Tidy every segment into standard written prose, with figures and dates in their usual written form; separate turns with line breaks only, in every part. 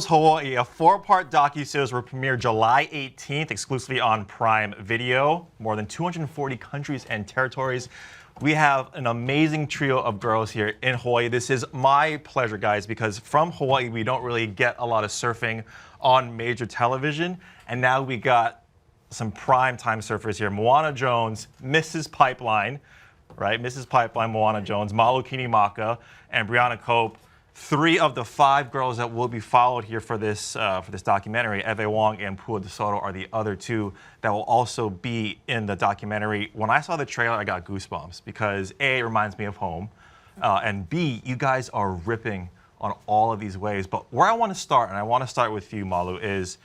Hawaii, a four-part docuseries will premiere July 18th exclusively on Prime Video. More than 240 countries and territories. We have an amazing trio of girls here in Hawaii. This is my pleasure, guys, because from Hawaii, we don't really get a lot of surfing on major television. And now we got some prime time surfers here. Moana Jones, Mrs. Pipeline, right? Mrs. Pipeline, Moana Jones, Malu Kinimaka, and Briana Cope. 3 of the 5 girls that will be followed here for this documentary, Eve Wong and Pua de Soto, are the other 2 that will also be in the documentary. When I saw the trailer, I got goosebumps because A, it reminds me of home, and B, you guys are ripping on all of these waves. But where I want to start, and I want to start with you, Malu, is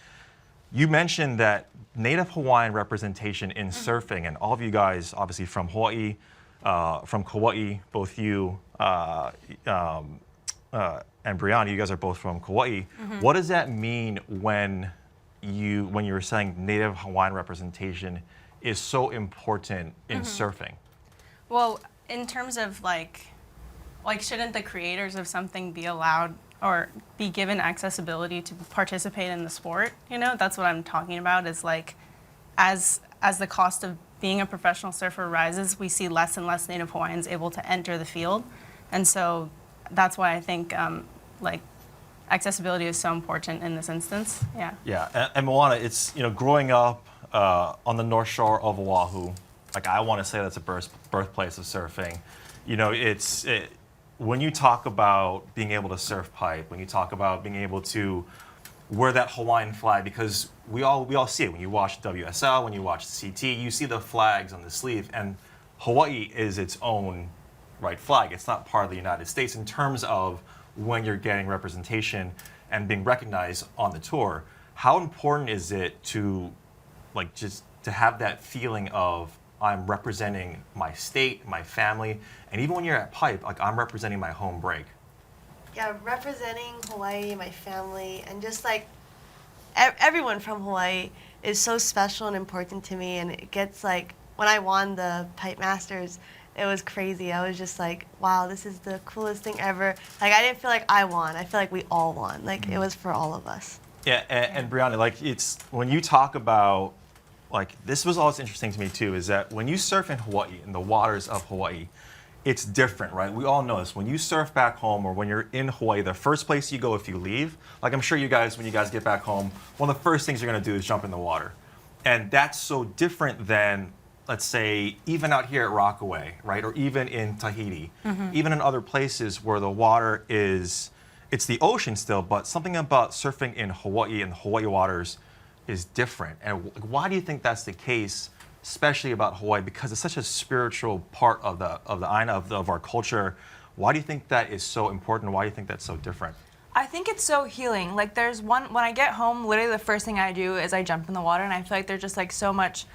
you mentioned that Native Hawaiian representation in surfing, and all of you guys, obviously from Hawaii, from Kauai, both you, and Briana, you guys are both from Kauai. What does that mean when you were saying Native Hawaiian representation is so important in surfing?
Well, in terms of like shouldn't the creators of something be allowed or be given accessibility to participate in the sport? You know, that's what I'm talking about. Is like as the cost of being a professional surfer rises, we see less and less Native Hawaiians able to enter the field, and so that's why I think like accessibility is so important in this instance. Yeah.
Yeah, and Moana, it's growing up on the North Shore of Oahu, like I want to say that's a birthplace of surfing. When you talk about being able to surf pipe, when you talk about being able to wear that Hawaiian flag, because we all see it when you watch WSL, when you watch CT, you see the flags on the sleeve, and Hawaii is its own flag. It's not part of the United States in terms of when you're getting representation and being recognized on the tour. How important is it to just to have that feeling of I'm representing my state, my family, and even when you're at pipe, like I'm representing my home break?
Yeah, representing Hawaii, my family, and just like everyone from Hawaii is so special and important to me. And it gets like when I won the Pipe Masters, it was crazy. I was just like, wow, this is the coolest thing ever. Like, I didn't feel like I won. I feel like we all won. Like, it was for all of us.
Yeah, and Briana, like, it's when you talk about, like, this was always interesting to me too, is that when you surf in Hawaii, in the waters of Hawaii, it's different, right? We all know this. When you surf back home or when you're in Hawaii, the first place you go if you leave, like I'm sure you guys, when you guys get back home, one of the first things you're gonna do is jump in the water. And that's so different than, let's say, even out here at Rockaway, right? Or even in Tahiti, even in other places where the water it's the ocean still, but something about surfing in Hawaii and Hawaii waters is different. And why do you think that's the case, especially about Hawaii? Because it's such a spiritual part of the aina of our culture. Why do you think that is so important? Why do you think that's so different?
I think it's so healing. Like when I get home, literally the first thing I do is I jump in the water, and I feel like there's just like so much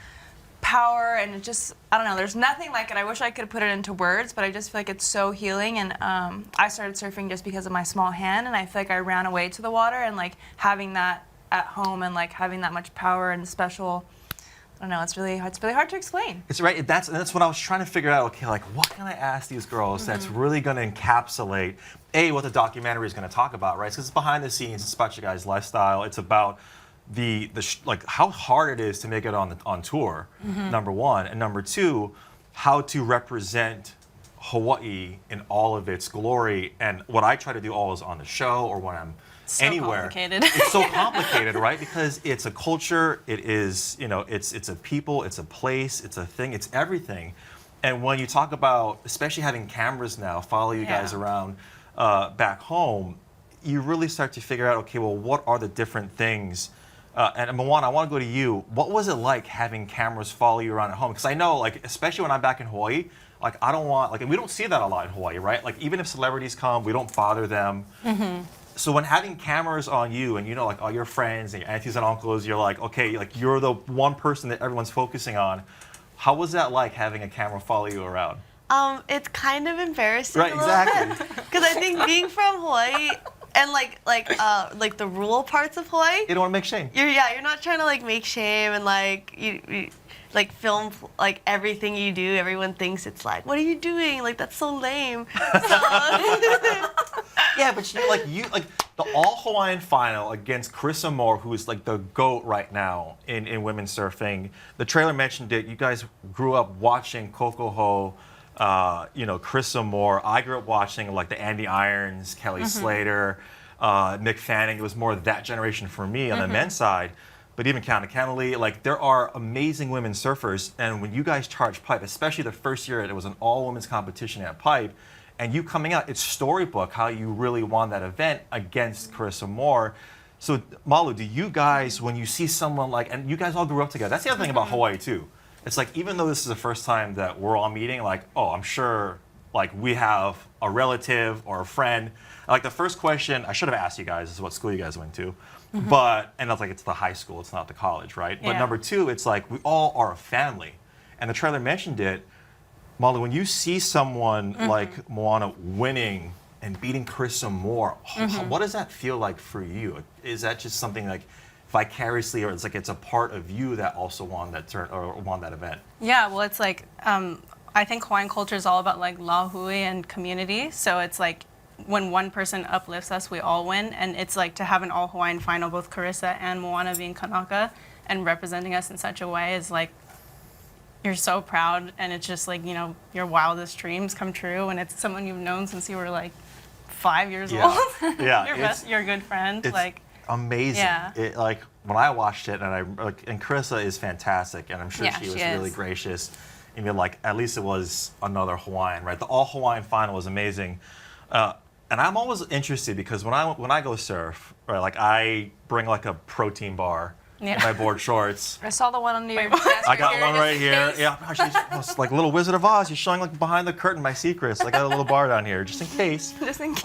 power, and it just, I don't know, there's nothing like it. I wish I could put it into words, but I just feel like it's so healing. And I started surfing just because of my small hand, and I feel like I ran away to the water, and like having that at home and like having that much power and special, I don't know, it's really hard to explain. It's
right. That's what I was trying to figure out. Okay, like what can I ask these girls that's really going to encapsulate what the documentary is going to talk about, right? Because it's behind the scenes, it's about you guys' lifestyle, it's about like how hard it is to make it on tour, number one, and number two, how to represent Hawaii in all of its glory. And what I try to do always on the show or when I'm anywhere, it's so complicated, right? Because it's a culture, it is, it's a people, it's a place, it's a thing, it's everything. And when you talk about, especially having cameras now follow you guys around back home, you really start to figure out, okay, well, what are the different things? And Moana, I want to go to you. What was it like having cameras follow you around at home? Because I know, like, especially when I'm back in Hawaii, like, I don't want, like, and we don't see that a lot in Hawaii, right? Like, even if celebrities come, we don't bother them. So when having cameras on you and, like, all your friends and your aunties and uncles, you're like, okay, like, you're the one person that everyone's focusing on. How was that like, having a camera follow you around?
It's kind of embarrassing
a little bit.
Because I think being from Hawaii, and like the rural parts of Hawaii,
you don't want to make shame.
You're not trying to like make shame and like you like film like everything you do. Everyone thinks it's like, what are you doing? Like that's so lame. So,
Yeah, but like the all Hawaiian final against Carissa Moore, who is like the GOAT right now in women's surfing. The trailer mentioned it. You guys grew up watching Kokoho, Carissa Moore. I grew up watching like the Andy Irons, Kelly Slater, Mick Fanning. It was more that generation for me on the men's side. But even County Kennelly, like there are amazing women surfers, and when you guys charge Pipe, especially the first year it was an all-women's competition at Pipe, and you coming out, it's storybook how you really won that event against Carissa Moore. So Malu, do you guys, when you see someone like, and you guys all grew up together, that's the other thing about Hawaii too. It's like, even though this is the first time that we're all meeting, like, oh, I'm sure like we have a relative or a friend. Like the first question, I should have asked you guys is what school you guys went to. But, and that's like, it's the high school, it's not the college, right? But
Yeah.
number two, it's like, we all are a family. And the trailer mentioned it. Malu, when you see someone like Moana winning and beating Carissa Moore, what does that feel like for you? Is that just something like vicariously, or it's like it's a part of you that also won that turn or won that event?
Yeah, well, it's like, I think Hawaiian culture is all about like lahui and community. So it's like, when one person uplifts us, we all win. And it's like to have an all Hawaiian final, both Carissa and Moana being Kanaka and representing us in such a way is like, you're so proud. And it's just like, your wildest dreams come true. And it's someone you've known since you were like 5 years
Yeah.
old.
Yeah,
your good friend.
It's
Like,
amazing.
Yeah.
It, like when I watched it, and Carissa is fantastic, and I'm sure
Yeah,
she was
she
really
is.
gracious. Like at least it was another Hawaiian, right? The all Hawaiian final was amazing. And I'm always interested because when I go surf, right, like I bring like a protein bar in my board shorts.
I saw the one under your
Wait, what?
desk.
I got
here,
one
just
right
in
here.
case.
Yeah, it's like little Wizard of Oz. You're showing like behind the curtain my secrets. I got a little bar down here just in case.
Just in case.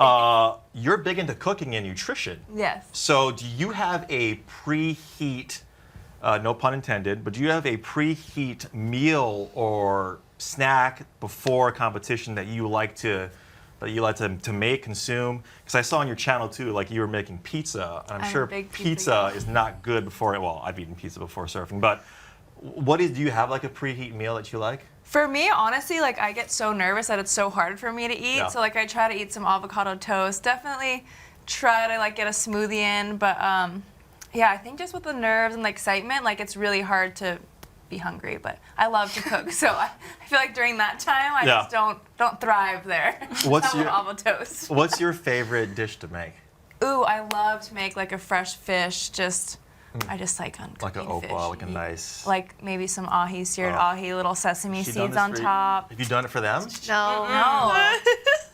You're big into cooking and nutrition.
Yes.
So do you have a preheat, no pun intended, but do you have a preheat meal or snack before a competition that you like to make, consume? Because I saw on your channel too, like you were making pizza, and I'm
I'm a
sure
big pizza
pizza
girl.
is not good before it. Well, I've eaten pizza before surfing, but do you have like a preheat meal that you like?
For me, honestly, like I get so nervous that it's so hard for me to eat.
Yeah.
So like I try to eat some avocado toast. Definitely try to like get a smoothie in. But yeah, I think just with the nerves and the excitement, like it's really hard to be hungry. But I love to cook, so I feel like during that time I
Yeah.
just don't thrive there.
What's
I love
your-
avocado toast?
What's your favorite dish to make?
Ooh, I love to make like a fresh fish. I just like on
Like a
cooking fish.
opa, like a nice.
Like maybe some ahi, seared
Oh.
ahi, little sesame
She done
seeds
this
on
for-
top.
Have you done it for them?
No.
No.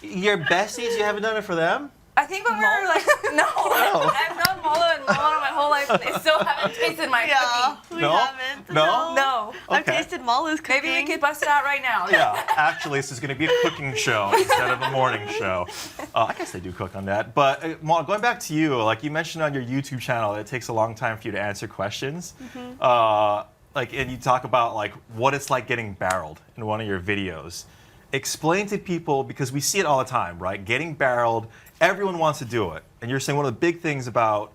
Your besties, you haven't done it for them?
I think when we were like, no, I've known Molo and Moana my whole life, and they still haven't tasted my
Yeah,
cooking.
we
No?
haven't.
No?
No.
I've
Okay.
tasted Malu's cooking.
Maybe we could bust it out right now.
Yeah, actually, this is going to be a cooking show instead of a morning show. I guess they do cook on that. But Maul, going back to you, like you mentioned on your YouTube channel, it takes a long time for you to answer questions. And you talk about like what it's like getting barreled in one of your videos. Explain to people, because we see it all the time, right? Getting barreled, everyone wants to do it. And you're saying one of the big things about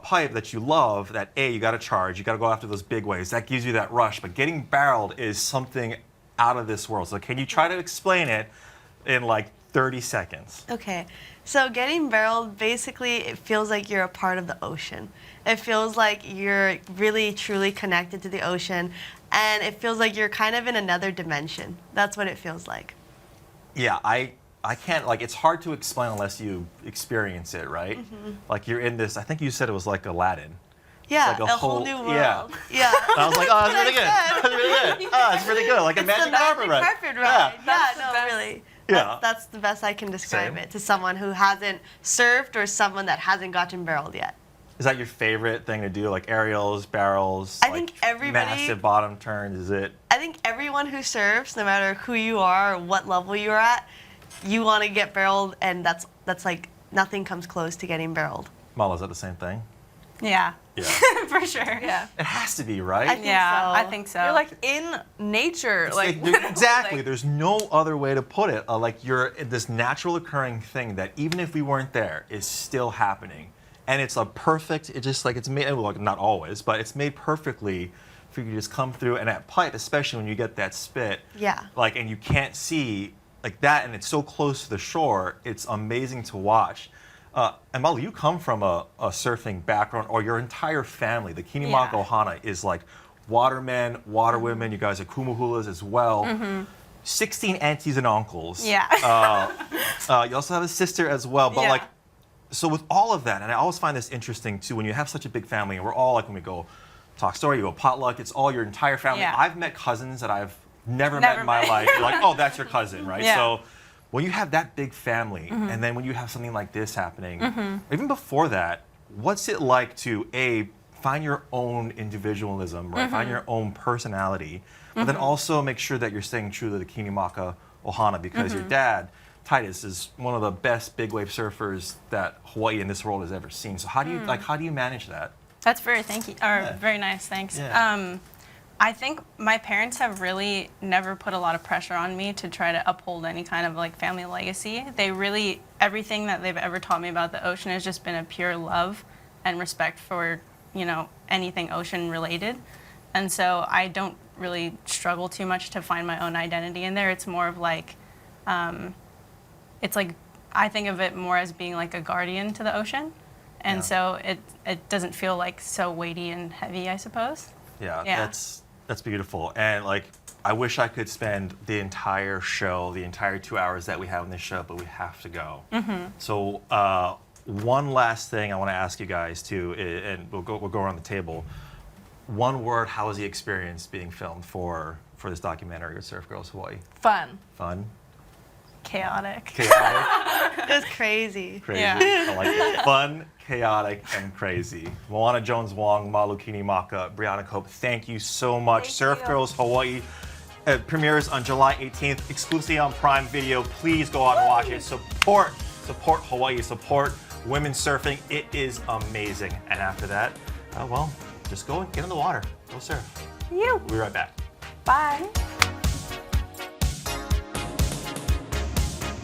pipe that you love, that you got to charge, you got to go after those big waves. That gives you that rush. But getting barreled is something out of this world. So can you try to explain it in like 30 seconds?
Okay, so getting barreled, basically, it feels like you're a part of the ocean. It feels like you're really, truly connected to the ocean, and it feels like you're kind of in another dimension. That's what it feels like.
Yeah, I can't, like, it's hard to explain unless you experience it, right? Like you're in this, I think you said it was like Aladdin.
Yeah,
like a
a whole
whole-
new world.
yeah.
Yeah.
And I was like, oh, that's really good.
That's
That's really good. Oh, it's really good. Like a
It's the
magic
magic
carpet ride.
carpet
Yeah.
ride. Yeah,
That's the
no,
best.
really.
Yeah.
That's the best I can describe
Same.
it to someone who hasn't surfed or someone that hasn't gotten barreled yet.
Is that your favorite thing to do? Like aerials, barrels?
I
like
think everybody-
Massive bottom turns, is it?
I think everyone who surfs, no matter who you are or what level you're at, you want to get barreled, and that's like nothing comes close to getting barreled.
Mala, is that the same thing?
Yeah,
Yeah.
for sure.
Yeah.
It has to be, right?
I think
Yeah,
so.
I think so.
You're like in nature.
It's
Like,
exactly.
like-
There's no other way to put it. Like you're this natural occurring thing that even if we weren't there, is still happening, and it's a perfect. It's just like it's made. Well, not always, but it's made perfectly for you to just come through. And at pipe, especially when you get that spit,
Yeah.
like, and you can't see like that, and it's so close to the shore. It's amazing to watch. And Malu, you come from a surfing background, or your entire family. The Kinimaka
Yeah.
Ohana is like watermen, waterwomen. You guys are kumuhulas as well. 16 aunties and uncles.
Yeah.
You also have a sister as well. But
Yeah.
like, so with all of that, and I always find this interesting too, when you have such a big family, and we're all like, when we go talk story, you go potluck, it's all your entire family.
Yeah.
I've met cousins that I've never met in my
met.
life. You're like, oh, that's your cousin, right?
Yeah.
So when you have that big family, and then when you have something like this happening, even before that, what's it like to find your own individualism, right? Find your own personality, but then also make sure that you're staying true to the Kinimaka Ohana, because your dad, Titus, is one of the best big wave surfers that Hawaii and this world has ever seen. So how do you how do you manage that?
That's very very nice. Thanks.
Yeah.
I think my parents have really never put a lot of pressure on me to try to uphold any kind of like family legacy. They really, everything that they've ever taught me about the ocean has just been a pure love and respect for, you know, anything ocean related. And so I don't really struggle too much to find my own identity in there. It's more of like, it's like, I think of it more as being like a guardian to the ocean. And
Yeah.
so it doesn't feel like so weighty and heavy, I suppose.
Yeah,
Yeah.
that's beautiful. And like, I wish I could spend the entire show, the entire 2 hours that we have in this show, but we have to go. So one last thing I want to ask you guys too, and we'll go around the table. One word: how was the experience being filmed for this documentary with Surf Girls Hawaii?
Fun.
Fun,
Chaotic.
chaotic,
It was crazy.
crazy.
Yeah.
I like it. Fun, chaotic, and crazy. Moana Jones Wong, Malu Kinimaka, Briana Cope, thank you so much.
Thank
Surf
you.
Girls Hawaii premieres on July 18th, exclusively on Prime Video. Please go out and watch it. Support Hawaii, support women surfing. It is amazing. And after that, well, just go and get in the water. Go surf.
You.
We'll be right back.
Bye.